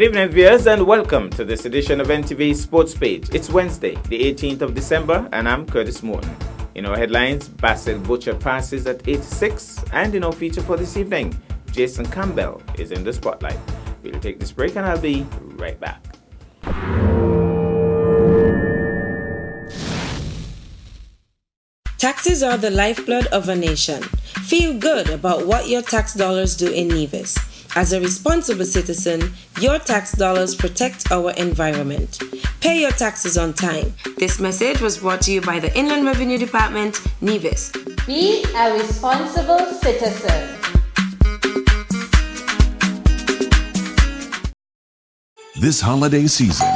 Good evening, viewers, and welcome to this edition of NTV Sports Page. It's Wednesday, the 18th of December, and I'm Curtis Morton. In our headlines, Basil Butcher passes at 86, and in our feature for this evening, Jason Campbell is in the spotlight. We'll take this break, and I'll be right back. Taxes are the lifeblood of a nation. Feel good about what your tax dollars do in Nevis. As a responsible citizen, your tax dollars protect our environment. Pay your taxes on time. This message was brought to you by the Inland Revenue Department, Nevis. Be a responsible citizen. This holiday season,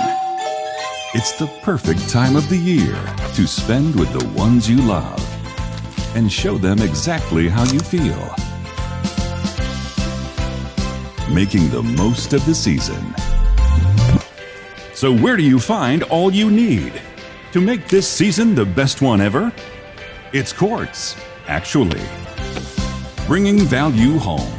it's the perfect time of the year to spend with the ones you love and show them exactly how you feel. Making the most of the season. So where do you find all you need to make this season the best one ever? It's Courts, actually. Bringing value home.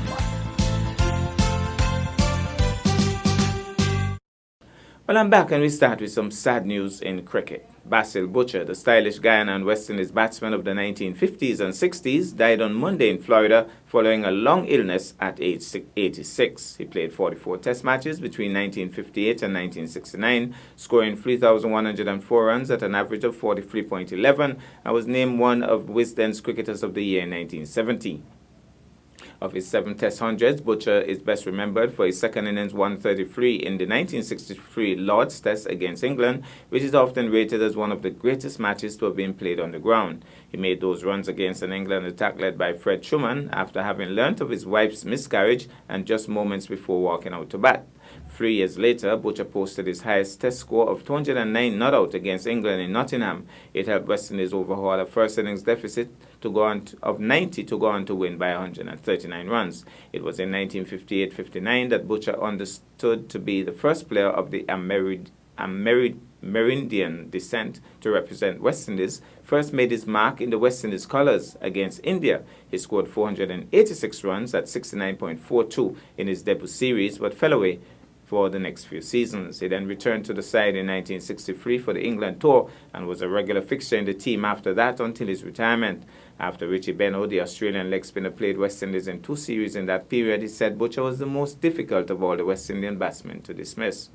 Well, I'm back and we start with some sad news in cricket. Basil Butcher, the stylish Guyana and West Indies batsman of the 1950s and 60s, died on Monday in Florida following a long illness at age 86. He played 44 test matches between 1958 and 1969, scoring 3,104 runs at an average of 43.11 and was named one of Wisden's Cricketers of the Year in 1970. Of his 7 Test hundreds, Butcher is best remembered for his second innings 133 in the 1963 Lord's Test against England, which is often rated as one of the greatest matches to have been played on the ground. He made those runs against an England attack led by Fred Truman after having learnt of his wife's miscarriage and just moments before walking out to bat. 3 years later, Butcher posted his highest test score of 209 not out against England in Nottingham. It helped West Indies overhaul a first innings deficit of 90 to go on to win by 139 runs. It was in 1958-59 that Butcher understood to be the first player of the Amerindian descent to represent West Indies, first made his mark in the West Indies colours against India. He scored 486 runs at 69.42 in his debut series, but fell away for the next few seasons. He then returned to the side in 1963 for the England tour and was a regular fixture in the team after that until his retirement. After Richie Benaud, the Australian leg spinner, played West Indies in 2 series in that period, he said Butcher was the most difficult of all the West Indian batsmen to dismiss.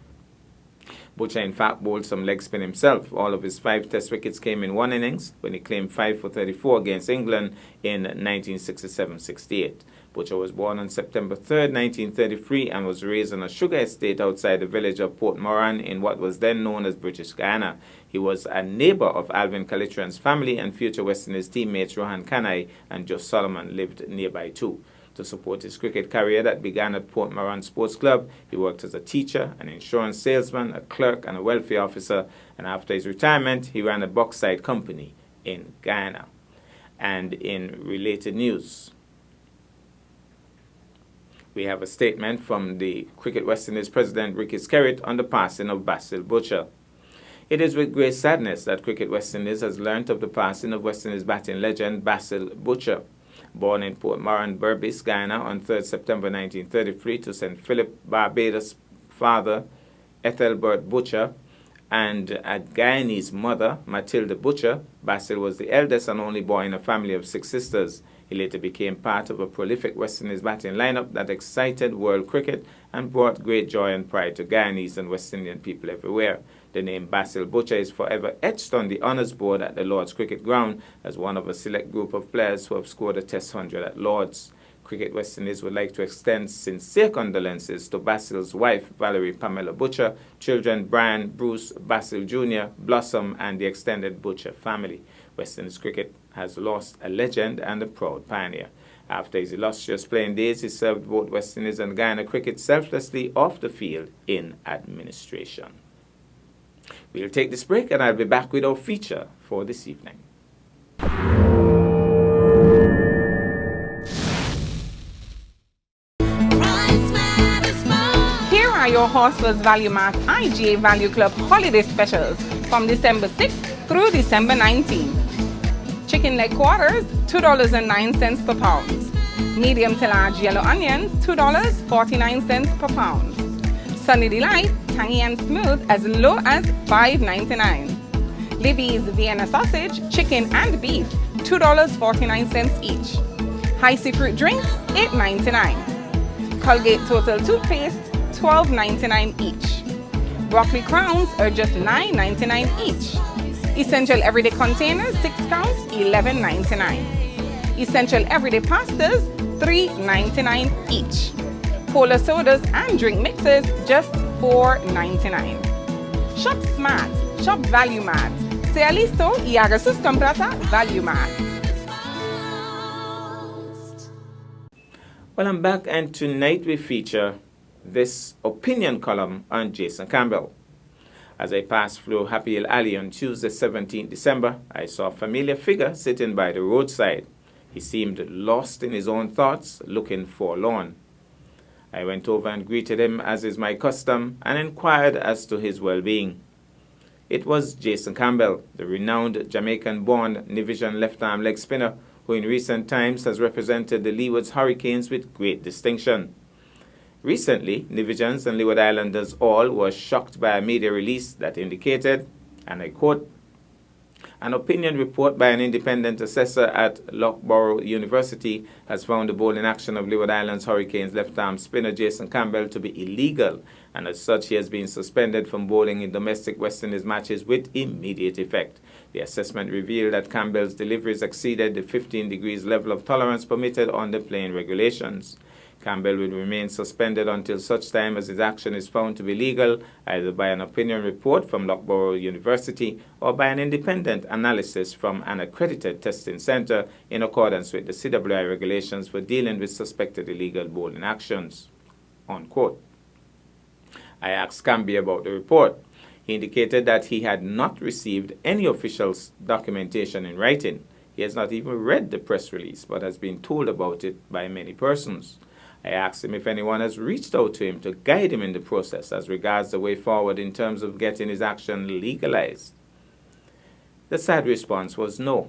Butcher, in fact, bowled some leg spin himself. All of his 5 test wickets came in one innings when he claimed 5 for 34 against England in 1967-68. Butcher was born on September 3, 1933 and was raised on a sugar estate outside the village of Port Moran in what was then known as British Guyana. He was a neighbour of Alvin Calitran's family, and future West Indies teammates Rohan Kanai and Joe Solomon lived nearby too. To support his cricket career that began at Port Moran Sports Club, he worked as a teacher, an insurance salesman, a clerk and a welfare officer, and after his retirement he ran a bauxite company in Guyana. And in related news, we have a statement from the Cricket West Indies president Ricky Skerritt on the passing of Basil Butcher. It is with great sadness that Cricket West Indies has learnt of the passing of West Indies batting legend Basil Butcher. Born in Port Moran, Berbice, Guyana on 3 September 1933 to St. Philip, Barbados' father, Ethelbert Butcher, and a Guyanese mother, Matilda Butcher, Basil was the eldest and only boy in a family of 6 sisters. He later became part of a prolific West Indies batting lineup that excited world cricket and brought great joy and pride to Guyanese and West Indian people everywhere. The name Basil Butcher is forever etched on the honours board at the Lord's Cricket Ground as one of a select group of players who have scored a Test 100 at Lord's. Cricket West Indies would like to extend sincere condolences to Basil's wife, Valerie Pamela Butcher, children Brian, Bruce, Basil Jr., Blossom, and the extended Butcher family. West Indies cricket has lost a legend and a proud pioneer. After his illustrious playing days, he served both West Indies and Guyana cricket selflessly off the field in administration. We'll take this break and I'll be back with our feature for this evening. Here are your Hostel's Value Mart IGA Value Club holiday specials from December 6th through December 19th. Chicken leg quarters, $2.09 per pound. Medium to large yellow onions, $2.49 per pound. Sunny Delight, tangy and smooth, as low as $5.99. Libby's Vienna sausage, chicken and beef, $2.49 each. High C fruit drinks, $8.99. Colgate Total toothpaste, $12.99 each. Broccoli crowns are just $9.99 each. Essential everyday containers, 6 counts, $11.99. Essential everyday pastas, $3.99 each. Cola sodas and drink mixes, just $4.99. Shop smart, shop Value Mart. Sea listo y haga sus compras a Value Mart. Well, I'm back, and tonight we feature this opinion column on Jason Campbell. As I passed through Happy Hill Alley on Tuesday, 17th December, I saw a familiar figure sitting by the roadside. He seemed lost in his own thoughts, looking forlorn. I went over and greeted him, as is my custom, and inquired as to his well-being. It was Jason Campbell, the renowned Jamaican-born Nivision left-arm leg spinner, who in recent times has represented the Leewards Hurricanes with great distinction. Recently, Nivisions and Leeward Islanders all were shocked by a media release that indicated, and I quote, "An opinion report by an independent assessor at Loughborough University has found the bowling action of Leeward Islands Hurricanes left-arm spinner Jason Campbell to be illegal, and as such he has been suspended from bowling in domestic West Indies matches with immediate effect. The assessment revealed that Campbell's deliveries exceeded the 15 degrees level of tolerance permitted under playing regulations. Campbell will remain suspended until such time as his action is found to be legal, either by an opinion report from Loughborough University or by an independent analysis from an accredited testing center in accordance with the CWI regulations for dealing with suspected illegal bowling actions." Unquote. I asked Camby about the report. He indicated that he had not received any official documentation in writing. He has not even read the press release, but has been told about it by many persons. I asked him if anyone has reached out to him to guide him in the process as regards the way forward in terms of getting his action legalized. The sad response was no.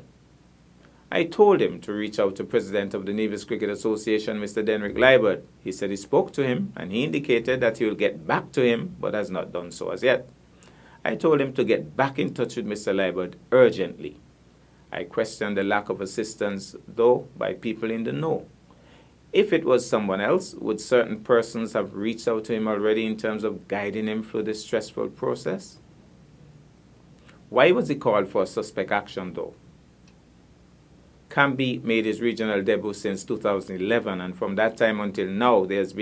I told him to reach out to President of the Nevis Cricket Association, Mr. Denrick Liebert. He said he spoke to him and he indicated that he will get back to him, but has not done so as yet. I told him to get back in touch with Mr. Liebert urgently. I questioned the lack of assistance, though, by people in the know. If it was someone else, would certain persons have reached out to him already in terms of guiding him through this stressful process? Why was he called for suspect action, though? Camby made his regional debut since 2011, and from that time until now, there's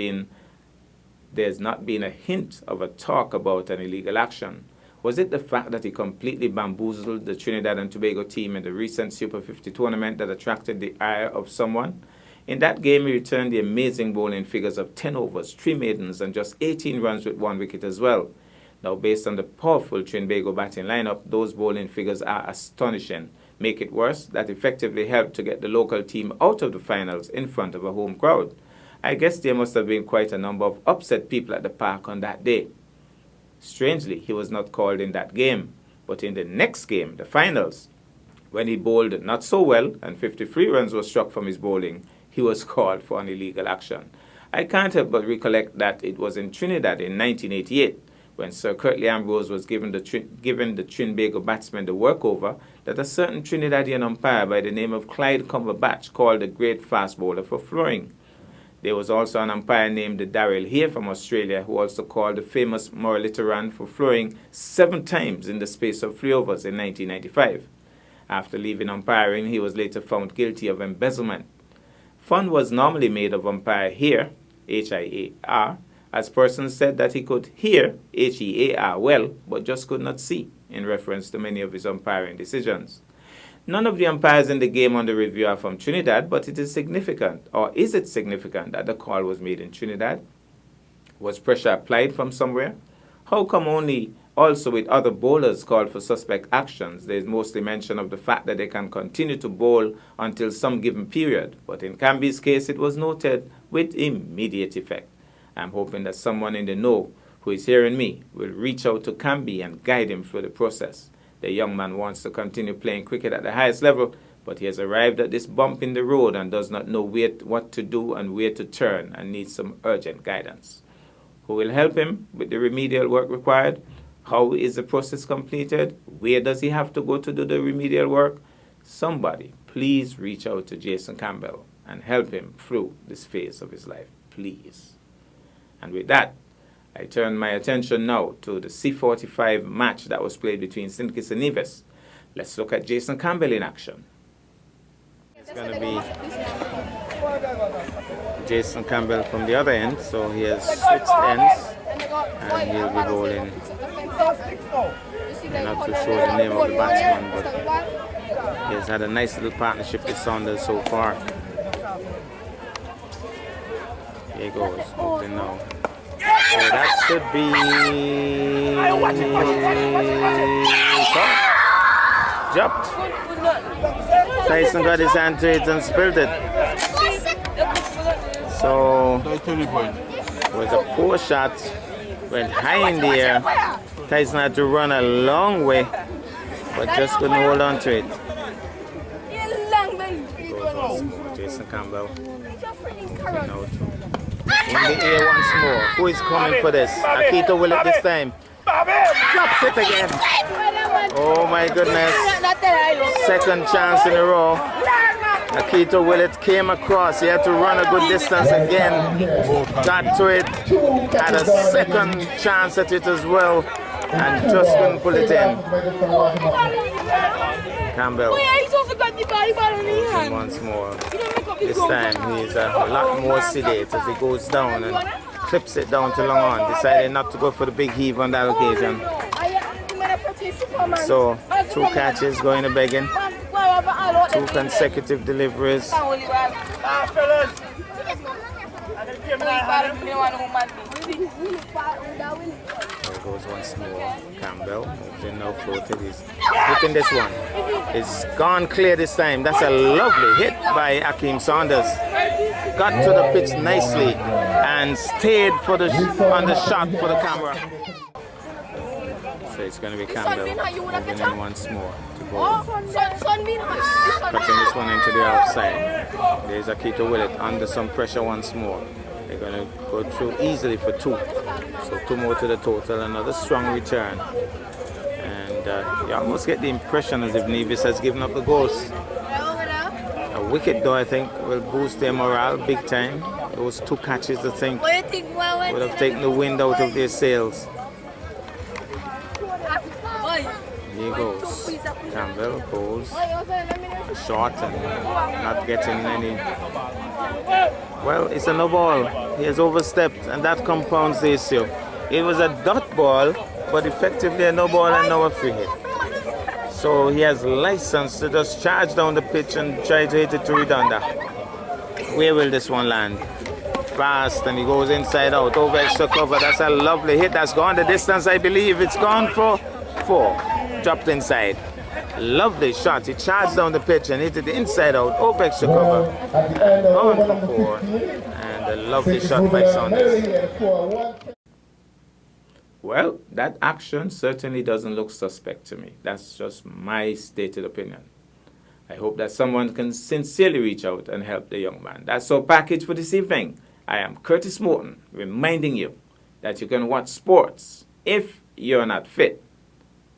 not been a hint of a talk about an illegal action. Was it the fact that he completely bamboozled the Trinidad and Tobago team in the recent Super 50 tournament that attracted the ire of someone? In that game, he returned the amazing bowling figures of 10 overs, 3 maidens, and just 18 runs with 1 wicket as well. Now, based on the powerful Trinbago batting lineup, those bowling figures are astonishing. Make it worse, that effectively helped to get the local team out of the finals in front of a home crowd. I guess there must have been quite a number of upset people at the park on that day. Strangely, he was not called in that game, but in the next game, the finals, when he bowled not so well and 53 runs were struck from his bowling, he was called for an illegal action. I can't help but recollect that it was in Trinidad in 1988, when Sir Curtly Ambrose was given the Trinbago batsmen the workover, that a certain Trinidadian umpire by the name of Clyde Cumberbatch called a great fast bowler for flooring. There was also an umpire named Daryl Hare from Australia who also called the famous Moralitaran for flooring 7 times in the space of 3 overs in 1995. After leaving umpiring, he was later found guilty of embezzlement. Fun was normally made of umpire Hare, H-I-A-R, as persons said that he could hear, H-E-A-R, well, but just could not see, in reference to many of his umpiring decisions. None of the umpires in the game under review are from Trinidad, but it is significant, or is it significant, that the call was made in Trinidad? Was pressure applied from somewhere? How come only also with other bowlers called for suspect actions, there is mostly mention of the fact that they can continue to bowl until some given period, but in Camby's case it was noted with immediate effect. I'm hoping that someone in the know who is hearing me will reach out to Camby and guide him through the process. The young man wants to continue playing cricket at the highest level, but he has arrived at this bump in the road and does not know what to do and where to turn and needs some urgent guidance. who will help him with the remedial work required. How is the process completed? Where does he have to go to do the remedial work? Somebody, please reach out to Jason Campbell and help him through this phase of his life, please. And with that, I turn my attention now to the C45 match that was played between St. Kitts and Nevis. Let's look at Jason Campbell in action. It's going to be Jason Campbell from the other end, so he has switched ends and he'll be bowling. I'm not too sure the name of the batsman, but he has had a nice little partnership with Saunders so far. Here he goes, moving now. So that should be dropped. Tyson got his hand to it and spilled it. So it was a poor shot, went high in the air. Tyson had to run a long way, but just couldn't hold on to it. Jason Campbell out. In the air once more. Who is coming for this? Akito Willett this time. Drops it again. Oh my goodness. Second chance in a row. Akito Willett came across. He had to run a good distance again. Got to it. Had a second chance at it as well. And just couldn't pull it in. Campbell. Once more. This time he's a lot more sedate as he goes down and clips it down to long on. Decided not to go for the big heave on that occasion. So 2 catches going to Beggin. 2 consecutive deliveries. There goes once more. Campbell moves in now, floated. He's hitting this one. It's gone clear this time. That's a lovely hit by Akeem Saunders. Got to the pitch nicely and stayed for the on the shot for the camera. So it's going to be Campbell moving in once more to bowl. Cutting this one into the outside. There's Akito Willett under some pressure once more. They're going to go through easily for 2. So 2 more to the total. Another strong return. And you almost get the impression as if Nevis has given up the ghost. A wicket though, I think, will boost their morale big time. Those 2 catches, I think, would have taken the wind out of their sails. Here goes. Campbell bowls short and not getting any. Well, it's a no ball. He has overstepped, and that compounds the issue. It was a dot ball, but effectively a no ball and now a free hit. So he has license to just charge down the pitch and try to hit it to Redonda. Where will this one land? Fast, and he goes inside out over extra cover. That's a lovely hit. That's gone the distance, I believe. It's gone for 4. Dropped inside. Lovely shot. He charged down the pitch and hit it inside out over extra cover. And gone for 4. And a lovely shot by Saunders. Well, that action certainly doesn't look suspect to me. That's just my stated opinion. I hope that someone can sincerely reach out and help the young man. That's our package for this evening. I am Curtis Morton, reminding you that you can watch sports if you're not fit.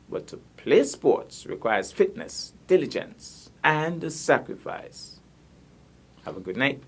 But to play sports requires fitness, diligence, and sacrifice. Have a good night.